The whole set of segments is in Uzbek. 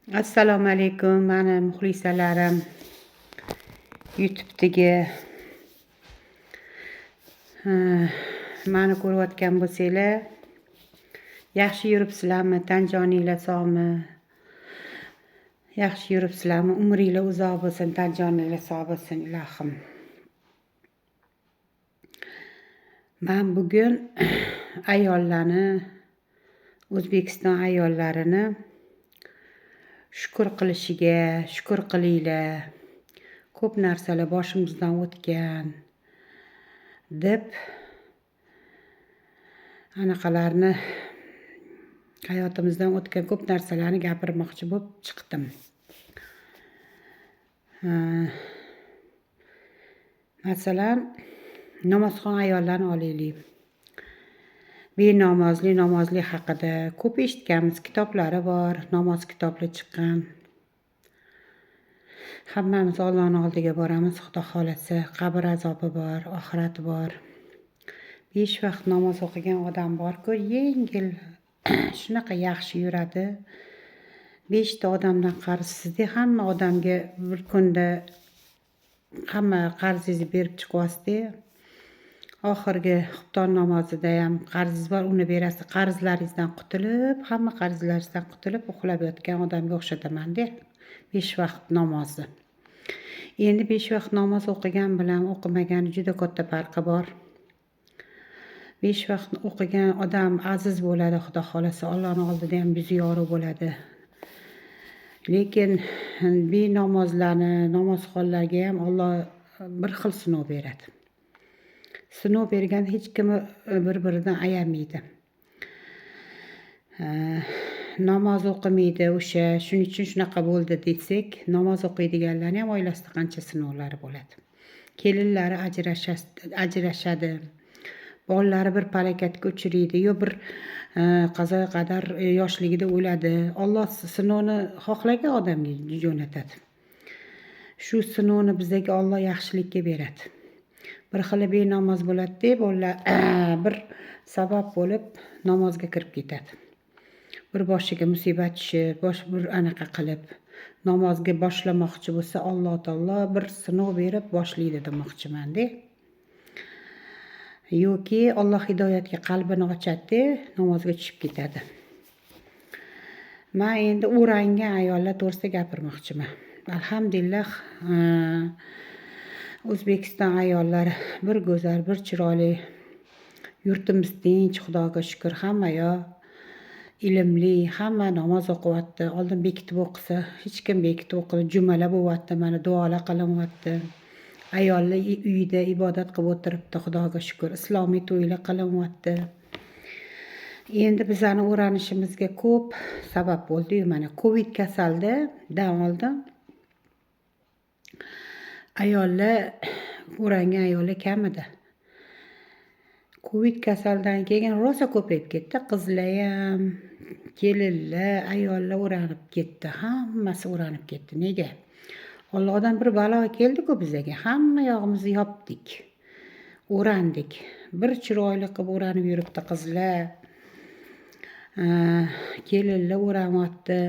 Assalomu alaykum, mani muxlisalarim. YouTube'dagi mani ko'rayotgan bo'lsanglar, yaxshi yuribsizlarmi? Tan joninglar sog'mi? Yaxshi yuribsizlarmi? Umringlar uzoq bo'lsin, tan joninglar sog' bo'lsin, ilohim. Men bugun ayollarni, O'zbekiston ayollarini shukr qilishiga, shukr qilinglar. Ko'p narsalar boshimizdan o'tgan deb anaqalarni hayotimizdan o'tgan ko'p narsalarni gapirmoqchi bo'lib chiqdim. Masalan, namozxon ayollarni olaylik. Benamozli, namozli haqida ko'p eshitganmiz, kitoblari bor, namoz kitoblar chiqqan. Hammamiz Allohning oldiga boramiz, Xudo xolasa, qabr azobi bor, oxirati bor. 5 vaqt namoz o'qigan odam bor-ku, yengil shunaqa yaxshi yuradi. 5 ta odamdan qarzsizda hamma odamga bir kunda hamma qarzingizni berib chiqyapsiz. Oxirgi xufton namozida ham qarzingiz bor, uni berasiz. Qarzlaringizdan qutulib, hamma qarzlaringizdan qutulib uxlab yotgan odamga o'xshataman-da. 5 vaqt namozni. Endi 5 vaqt namoz o'qigan bilan o'qimagani juda katta farqi bor. 5 vaqt o'qigan odam aziz bo'ladi, Xudo xolasa, Allohning oldida ham beziyori bo'ladi. Lekin benamozlarni, namozxonlarga ham Alloh bir xil sinov beradi. Sinov berganda hech kim bir-biridan ayamaydi. Namoz o'qimaydi o'sha, shuning uchun shunaqa bo'ldi desak, namoz o'qiydiganlarning ham oilasida qancha sinovlari bo'ladi. Kelinlari ajrashadi. Bolalari bir palakatga uchraydi, yo bir qazo qadar yoshligida o'ladi. Alloh sinovni xohlagan odamga jo'natadi. Shu sinovni bizga Alloh yaxshilikka beradi. Bir xil benamoz bo'ladi-da, bolalar bir sabab bo'lib namozga kirib ketadi. Bir boshiga musibat tushib, bir anaqa qilib namozga boshlamoqchi bo'lsa, Alloh taolo bir sinov berib boshlaydi demoqchiman-da. Yoki Alloh hidoyatga qalbini ochadi, namozga tushib ketadi. Men endi o'rangan ayollar to'g'risida gapirmoqchiman. Alhamdulillah, O'zbekiston ayollari bir go'zal, bir chiroyli. Yurtimiz tinch, Xudoga shukr, hamma ilmli, hamma namoz o'qiyapti. Oldin bekitib o'qisa, hech kim bekitib o'qidi, jumalar bo'lyapti, mana duolar qilinyapti. Ayollar uyida ibodat qilib o'tiribdi, Xudoga shukr. Islomiy to'ylar qilinyapti. Endi bizani o'ranishimizga ko'p sabab bo'ldi. Mana Covid kasaldan oldin ayollar, o'rangan ayollar kam edi. Covid kasaldan keyin rosa ko'payib ketdi. Qizlar ham, kelinlar, ayollar o'ranib ketdi. Hammasi o'ranib ketdi. Nega? Allohdan bir balo keldi-ku bizga. Hamma yog'imizni yopdik. O'randik. Bir chiroyli qilib o'ranib yuribdi qizlar. Kelinlar o'ranyapti.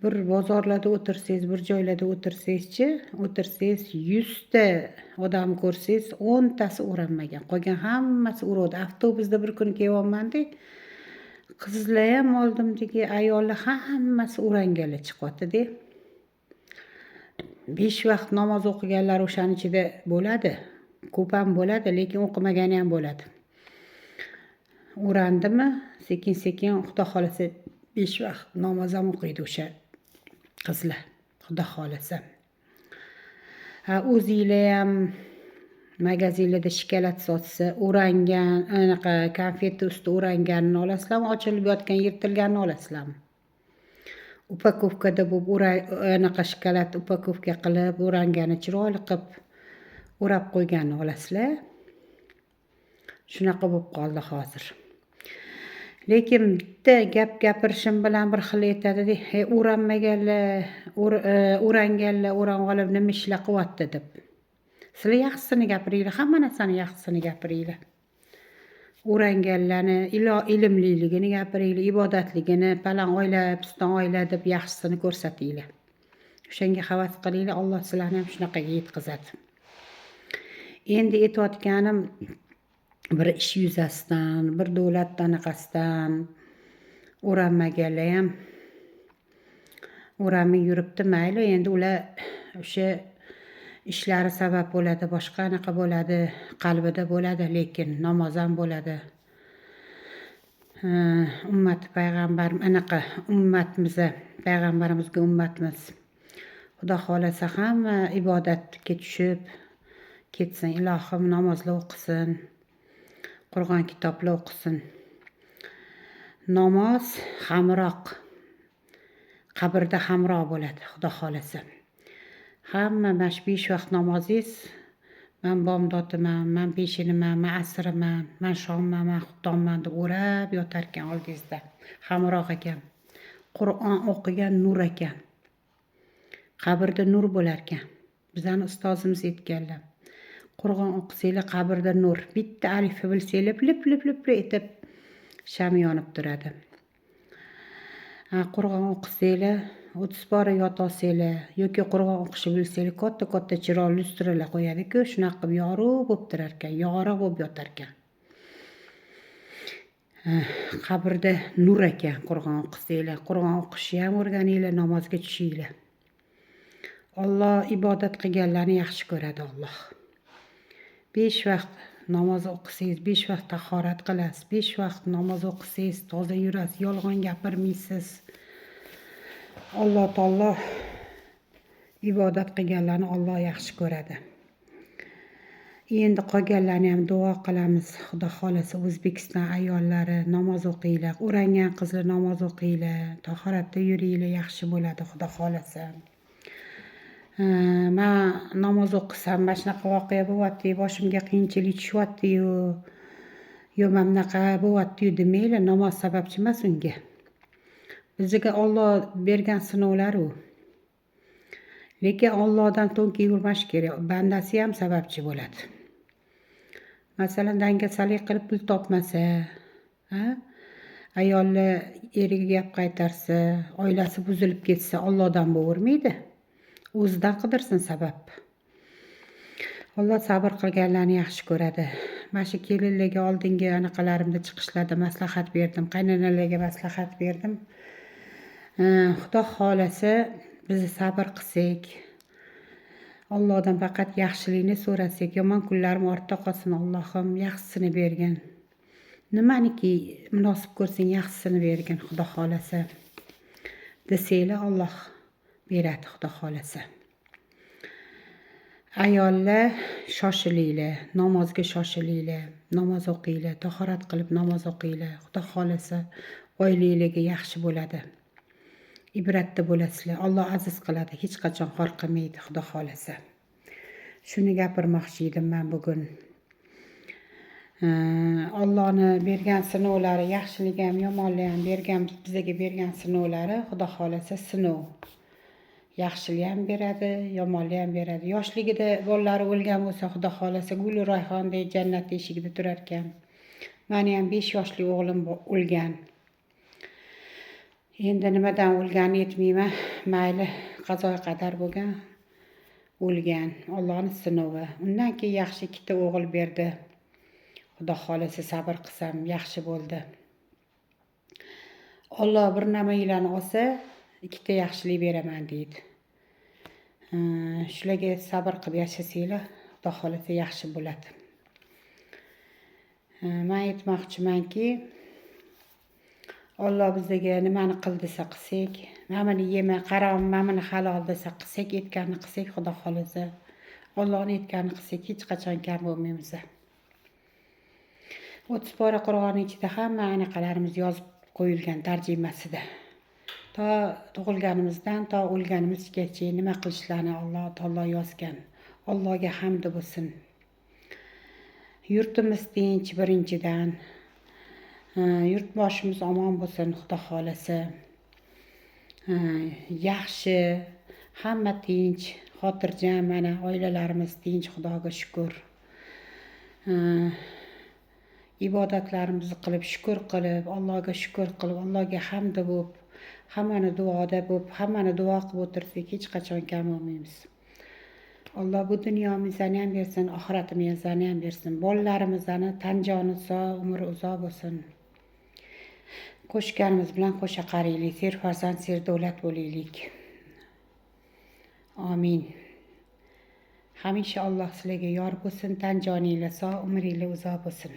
Bir bozorlarda o'tirsangiz, bir joylarda o'tirsangiz 100 ta odam ko'rsangiz, 10 tasi o'ranmagan. Qolgan hammasi o'radi. Avtobusda bir kun kelyapman-da, qizlar ham oldimdagi ayollar hammasi o'ranganlar chiqyapti-da. 5 vaqt namoz o'qiganlar o'shaning ichida bo'ladi. Ko'p ham bo'ladi, lekin o'qimagani ham bo'ladi. O'randimi? Sekin-sekin Xudo xolasa 5 vaqt namoz ham o'qiydi o'sha qizlar, Xudo xolasa. O'zinglar ham magazinlarda shokolad sotsa, o'rangan, anaqa konfet usti o'ranganini olasizlarmi? Ochilib yotgan, yirtilganini olasizlarmi? Upakovkada bo'lib anaqa shokolad upakovka qilib, o'rangani chiroyli qilib o'rab qo'yganini olasizlar. Shunaqa bo'lib qoldi hozir. Lekin bitta gap gapirishim bilan bir xil aytadi-da, o'ranmaganlar, o'ranganlar o'rang olib nima ishlar qilyapti deb. Sizlar yaxshisini gapiringlar, hamma narsani yaxshisini gapiringlar. o'ranganlarni ilmliligini gapiraylik, ibodatligini, falan oila, piston oila deb yaxshisini ko'rsatinglar. O'shanga havas qilinglar, Alloh sizlarni ham shunaqaga yetkazadi. Endi aytayotganim bir ish yuzasidan, bir davlat anaqasidan o'ranmaganlar ham o'ranmay yuribdi, mayli, endi ular o'sha ishlari sabab bo'ladi, boshqa anaqa bo'ladi, qalbida bo'ladi, lekin namoz ham bo'ladi. Ummat payg'ambar anaqa ummatimiz, payg'ambarimizga ummatmiz. Xudo xolasa hamma ibodatga tushib ketsin, ilohim namozlar o'qisin, Qur'on kitoblar o'qisin. Namoz hamroq, qabrda hamroq bo'ladi, Xudo xolasa. Hamma mana shu 5 vaqt namozingiz, man bomdotiman, man peshiniman, man asriman, man shomman, man xuftonman deb o'rab yotar ekan oldingizda. Hamroq ekan. Qur'on o'qigan nur ekan. Qabrda nur bo'lar ekan. Bizani ustozimiz aytganlar. Qur'on o'qisanglar qabrda nur. Bitta alifni bilsanglar, lip etib sham yonib turadi. Qur'on o'qisanglar, 30 bora yotolsanglar yoki Qur'on o'qishni bilsanglar, katta chiroyli lustralar qo'yadi-ku, shunaqa qilib yorug' bo'lib turar ekan, yorug' bo'lib yotar ekan. Qabrda nur ekan Qur'on o'qisanglar. Qur'on o'qishni ham o'rganinglar, namozga tushinglar. Alloh ibodat qilganlarni yaxshi ko'radi Alloh. 5 vaqt namoz o'qisangiz, 5 vaqt tahorat qilasiz, 5 vaqt namoz o'qisangiz, toza yurasiz, yolg'on gapirmaysiz. Alloh taolo ibodat qilganlarni Alloh yaxshi ko'radi. Endi qolganlarni ham duo qilamiz. Xudo xolasa O'zbekiston ayollari namoz o'qinglar, o'rangan qizlar namoz o'qinglar, tahoratda yuringlar, yaxshi bo'ladi Xudo xolasa. Men namoz o'qisam, mana shunaqa voqea bo'lyapti, boshimga qiyinchilik tushyapti-yu, yo mana bunaqa bo'lyapti-yu demanglar, namoz sababchi emas unga. Bizga Alloh bergan sinovlar u. Lekin Allohdan to'nka yurmash kerak, bandasi ham sababchi bo'ladi. Masalan, dangasalik qilib pul topmasa, ayollar eriga gap qaytarsa, oilasi buzilib ketsa, Allohdan bo'vermaydi. O'zidan qidirsin sabab. Alloh sabr qilganlarni yaxshi ko'radi. Mana shu kelinlarga oldingi anaqalarimda chiqishlarda maslahat berdim, qaynanalarga maslahat berdim. Xudo xolasa biz sabr qilsak, Allohdan faqat yaxshilikni so'rasak, yomon kunlarim ortda qolsin, Allohim yaxshisini bergin. Nimaniki munosib ko'rsang yaxshisini bergin, Xudo xolasa. Desanglar Alloh beradi, Xudo xolasa. Ayollar shoshilinglar, namozga shoshilinglar, namoz o'qinglar, tahorat qilib namoz o'qinglar. Xudo xolasa oilangizga yaxshi bo'ladi. Ibratda bo'lasizlar. Alloh aziz qiladi, hech qachon xor qilmaydi, Xudo xolasa. Shuni gapirmoqchi edim men bugun. Allohni bergan sinovlari, yaxshiligi ham, yomonligi ham bergan, bizga bergan sinovlari, Xudo xolasa sinov. Yaxshilik ham beradi, yomonlik ham beradi. Yoshligida bolalari o'lgan bo'lsa, Xudo xolasa gul rayhondek jannat eshigida turar ekan. Meni ham 5 yoshli o'g'lim o'lgan. Endi nimadan o'lganini aytmayman, mayli, qazoy qadar bo'lgan, o'lgan. Allohning sinovi. Undan keyin yaxshi 2 o'g'il berdi. Xudo xolasa sabr qilsam yaxshi bo'ldi. Alloh bir nimalarni olsa, 2 yaxshilik beraman deydi. Shularga sabr qilib yashasanglar, Xudo xolasa yaxshi bo'ladi. Men aytmoqchimanki, Alloh bizga nimani qil desa qilsak, mamani yema, qaram, mamani halol desa qilsak, aytganini qilsak, Xudo xolasa, Allohning aytganini qilsak, hech qachon kam bo'lmaymiz. 30 pora Qur'onning ichida hamma anaqalarimiz yozib qo'yilgan tarjimasida. To tug'ilganimizdan to o'lganimizgacha nima qilishlarini Alloh taolo yozgan. Allohga hamd bo'lsin. Yurtimiz tinch birinchidan. Yurtboshimiz omon bo'lsin, Xudo xolasa. Yaxshi, hamma tinch, xotirjam, mana oilalarimiz tinch, Xudoga shukr. ibodatlarimizni qilib, shukur qilib, Allohga shukur qilib, Allohga hamda bo'lib, hammani duoda bo'lib, hammani duo qilib o'tirsak, hech qachon kam bo'lmaymiz. Alloh bu dunyomizni ham bersin, oxiratimizni ham bersin. Bolalarimizni tan joni sog', umri uzoq bo'lsin. Qo'shganimiz bilan qo'sha qaraylik, serfarzand, serdavlat bo'laylik. Amin. Hamisha Alloh sizlarga yor bo'lsin, tan joninglar sog', umringlar uzoq bo'lsin.